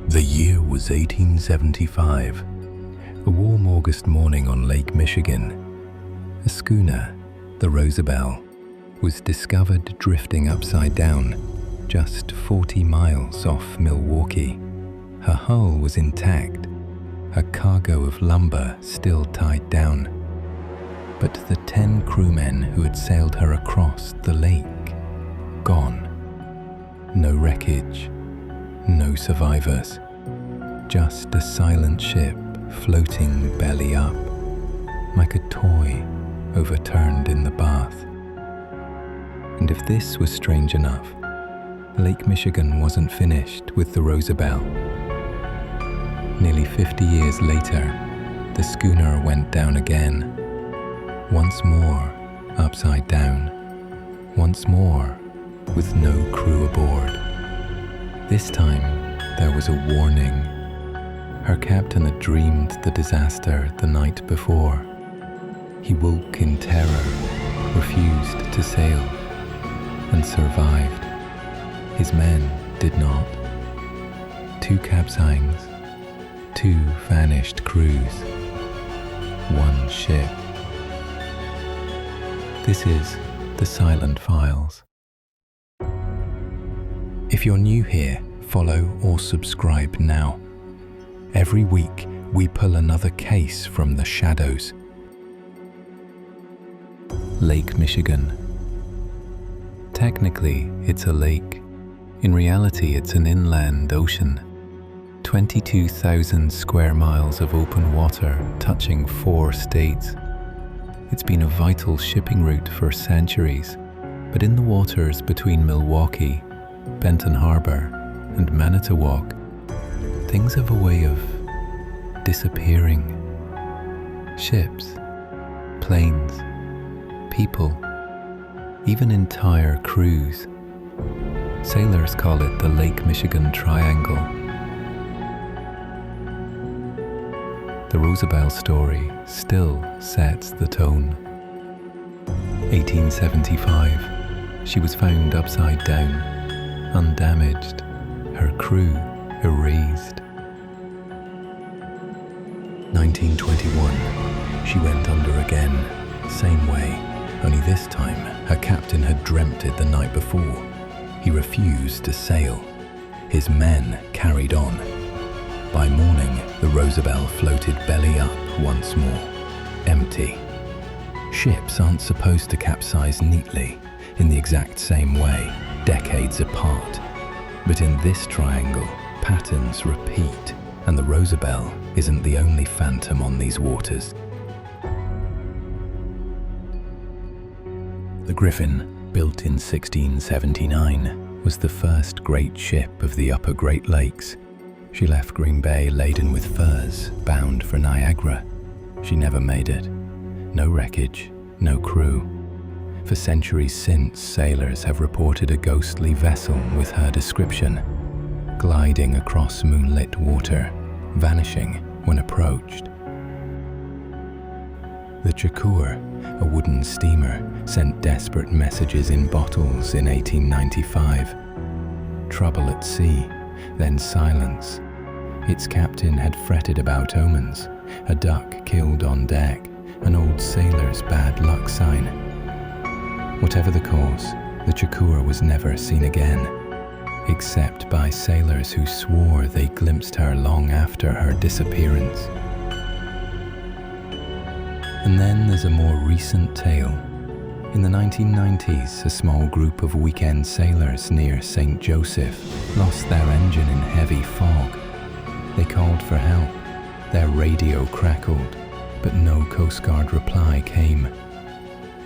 The year was 1875. A warm August morning on Lake Michigan. A schooner, the Rosabelle, was discovered drifting upside down, just 40 miles off Milwaukee. Her hull was intact, her cargo of lumber still tied down. But the 10 crewmen who had sailed her across the lake, gone. No wreckage, no survivors. Just a silent ship floating belly up, like a toy overturned in the bath. And if this was strange enough, Lake Michigan wasn't finished with the Rosabelle. Nearly 50 years later, the schooner went down again. Once more, upside down. Once more, with no crew aboard. This time, there was a warning. Her captain had dreamed the disaster the night before. He woke in terror, refused to sail, and survived. His men did not. 2 capsizings, 2 vanished crews, 1 ship. This is The Silent Files. If you're new here, follow or subscribe now. Every week, we pull another case from the shadows. Lake Michigan. Technically, it's a lake. In reality, it's an inland ocean. 22,000 square miles of open water touching 4 states. It's been a vital shipping route for centuries, but in the waters between Milwaukee, Benton Harbor, and Manitowoc, things have a way of disappearing. Ships, planes, people, even entire crews. Sailors call it the Lake Michigan Triangle. The Rosabelle story still sets the tone. 1875, she was found upside down, undamaged, her crew erased. 1921, she went under again, same way, only this time her captain had dreamt it the night before. He refused to sail. His men carried on. By morning, the Rosabelle floated belly up once more, empty. Ships aren't supposed to capsize neatly, in the exact same way, decades apart. But in this triangle, patterns repeat, and the Rosabelle isn't the only phantom on these waters. The Griffin, built in 1679, was the first great ship of the upper Great Lakes. She left Green Bay laden with furs, bound for Niagara. She never made it. No wreckage, no crew. For centuries since, sailors have reported a ghostly vessel with her description, gliding across moonlit water, vanishing when approached. The Chakor, a wooden steamer, sent desperate messages in bottles in 1895. Trouble at sea, then silence. Its captain had fretted about omens, a duck killed on deck, an old sailor's bad luck sign. Whatever the cause, the Chakor was never seen again, except by sailors who swore they glimpsed her long after her disappearance. And then there's a more recent tale. In the 1990s, a small group of weekend sailors near St. Joseph lost their engine in heavy fog. They called for help. Their radio crackled, but no Coast Guard reply came.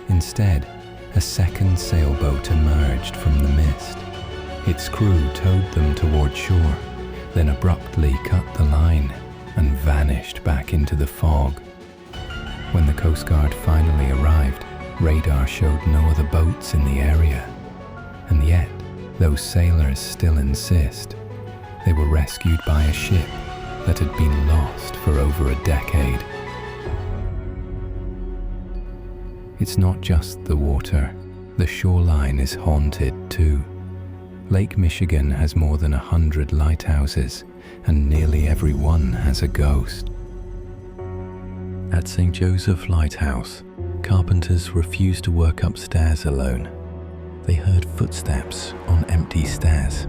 Instead, a second sailboat emerged from the mist. Its crew towed them toward shore, then abruptly cut the line and vanished back into the fog. When the Coast Guard finally arrived, radar showed no other boats in the area. And yet, those sailors still insist they were rescued by a ship that had been lost for over a decade. It's not just the water. The shoreline is haunted too. Lake Michigan has more than 100 lighthouses, and nearly every one has a ghost. At St. Joseph Lighthouse, carpenters refused to work upstairs alone. They heard footsteps on empty stairs.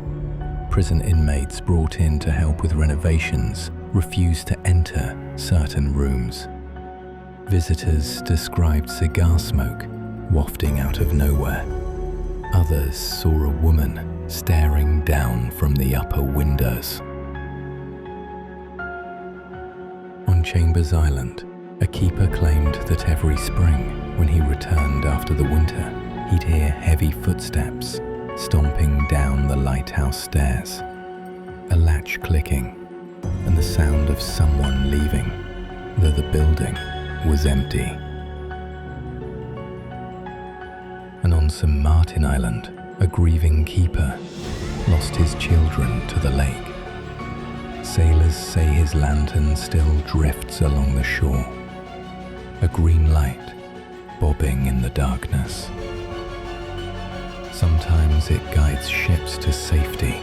Prison inmates brought in to help with renovations refused to enter certain rooms. Visitors described cigar smoke wafting out of nowhere. Others saw a woman staring down from the upper windows. On Chambers Island, a keeper claimed that every spring, when he returned after the winter, he'd hear heavy footsteps stomping down the lighthouse stairs, a latch clicking, and the sound of someone leaving, though the building was empty. And on St. Martin Island, a grieving keeper lost his children to the lake. Sailors say his lantern still drifts along the shore, a green light bobbing in the darkness. Sometimes it guides ships to safety,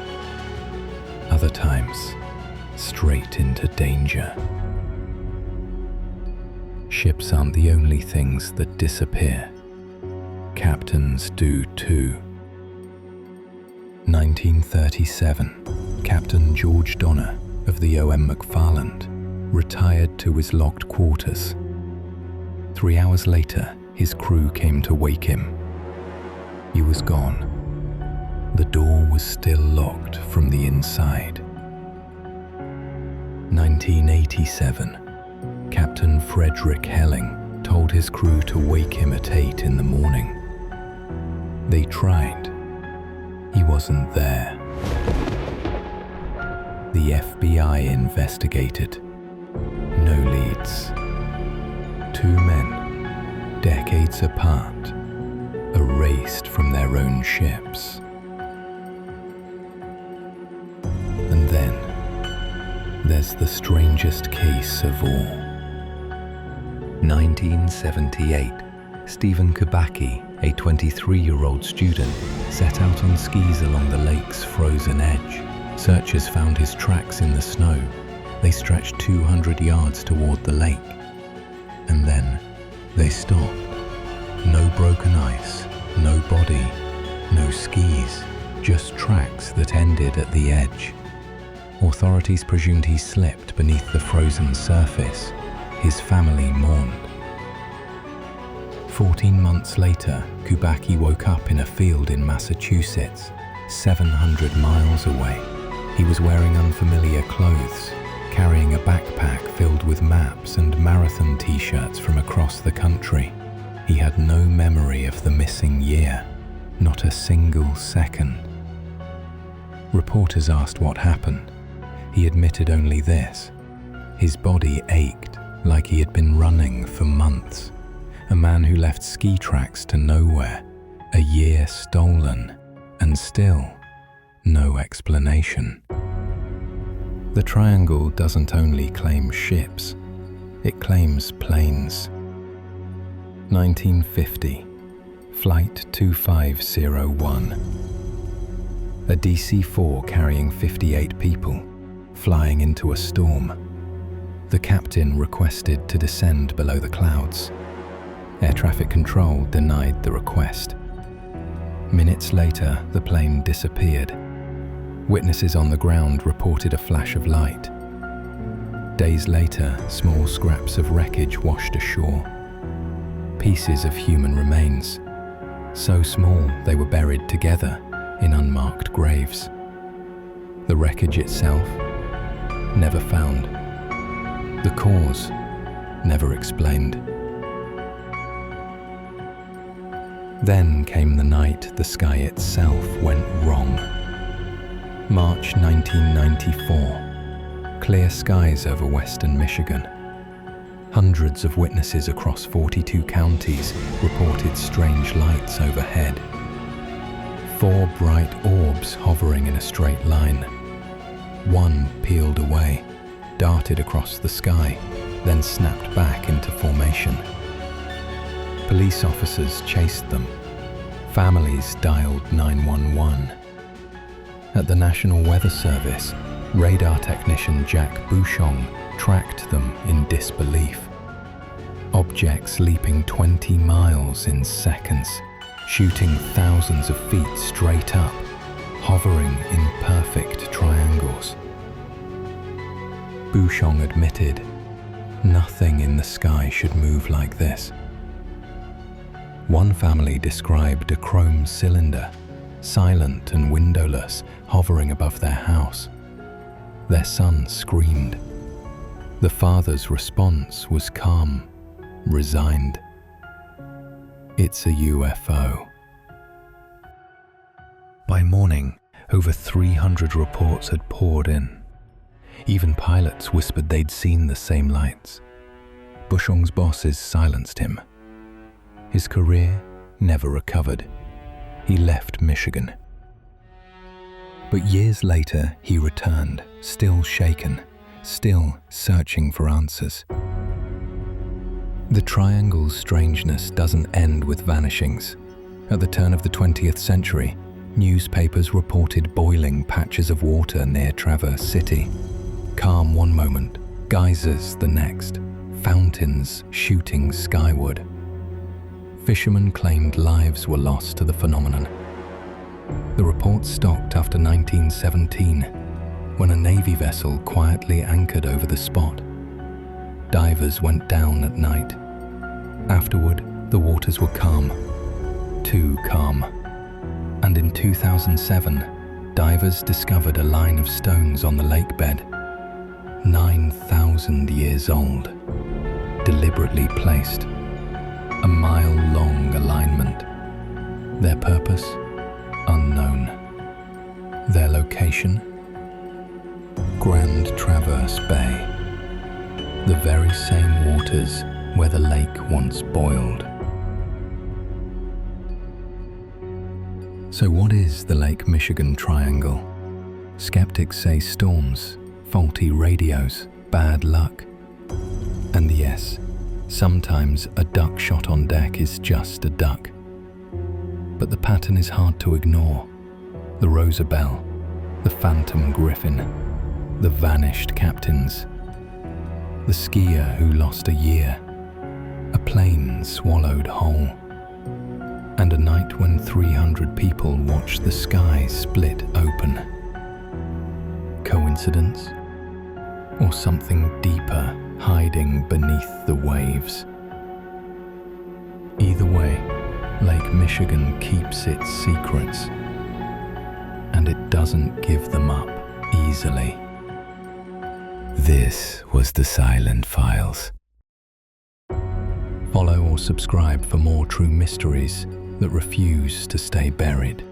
other times straight into danger. Ships aren't the only things that disappear. Captains do too. 1937, Captain George Donner of the O.M. McFarland retired to his locked quarters. 3 hours later, his crew came to wake him. He was gone. The door was still locked from the inside. 1987, Captain Frederick Helling told his crew to wake him at 8 in the morning. They tried. He wasn't there. The FBI investigated. No leads. 2 men, decades apart, erased from their own ships. And then, there's the strangest case of all. 1978, Stephen Kubacki, a 23-year-old student, set out on skis along the lake's frozen edge. Searchers found his tracks in the snow. They stretched 200 yards toward the lake. And then they stopped. No broken ice, no body, no skis, just tracks that ended at the edge. Authorities presumed he slipped beneath the frozen surface. His family mourned. 14 months later, Kubacki woke up in a field in Massachusetts, 700 miles away. He was wearing unfamiliar clothes, carrying a backpack filled with maps and marathon t-shirts from across the country. He had no memory of the missing year, not a single second. Reporters asked what happened. He admitted only this: his body ached like he had been running for months. A man who left ski tracks to nowhere, a year stolen, and still no explanation. The Triangle doesn't only claim ships, it claims planes. 1950, Flight 2501. A DC-4 carrying 58 people, flying into a storm. The captain requested to descend below the clouds. Air traffic control denied the request. Minutes later, the plane disappeared. Witnesses on the ground reported a flash of light. Days later, small scraps of wreckage washed ashore. Pieces of human remains, so small they were buried together in unmarked graves. The wreckage itself, never found. The cause, never explained. Then came the night the sky itself went wrong. March 1994. Clear skies over western Michigan. Hundreds of witnesses across 42 counties reported strange lights overhead. 4 bright orbs hovering in a straight line. One peeled away, darted across the sky, then snapped back into formation. Police officers chased them. Families dialed 911. At the National Weather Service, radar technician Jack Bouchon tracked them in disbelief. Objects leaping 20 miles in seconds, shooting thousands of feet straight up, hovering in perfect triangles. Bouchon admitted, nothing in the sky should move like this. One family described a chrome cylinder, silent and windowless, hovering above their house. Their son screamed. The father's response was calm, resigned. It's a UFO. By morning, over 300 reports had poured in. Even pilots whispered they'd seen the same lights. Bouchon's bosses silenced him. His career never recovered. He left Michigan. But years later, he returned, still shaken, still searching for answers. The triangle's strangeness doesn't end with vanishings. At the turn of the 20th century, newspapers reported boiling patches of water near Traverse City. Calm one moment, geysers the next, fountains shooting skyward. Fishermen claimed lives were lost to the phenomenon. The reports stopped after 1917, when a Navy vessel quietly anchored over the spot. Divers went down at night. Afterward, the waters were calm, too calm. And in 2007, divers discovered a line of stones on the lake bed, 9,000 years old, deliberately placed. A mile-long alignment. Their purpose? Unknown. Their location? Grand Traverse Bay. The very same waters where the lake once boiled. So what is the Lake Michigan Triangle? Skeptics say storms, faulty radios, bad luck. And yes, sometimes a duck shot on deck is just a duck. But the pattern is hard to ignore. The Rosabelle, the Phantom Griffin, the vanished captains, the skier who lost a year, a plane swallowed whole, and a night when 300 people watched the sky split open. Coincidence? Or something deeper hiding beneath the waves? Either way, Lake Michigan keeps its secrets, and it doesn't give them up easily. This was The Silent Files. Follow or subscribe for more true mysteries that refuse to stay buried.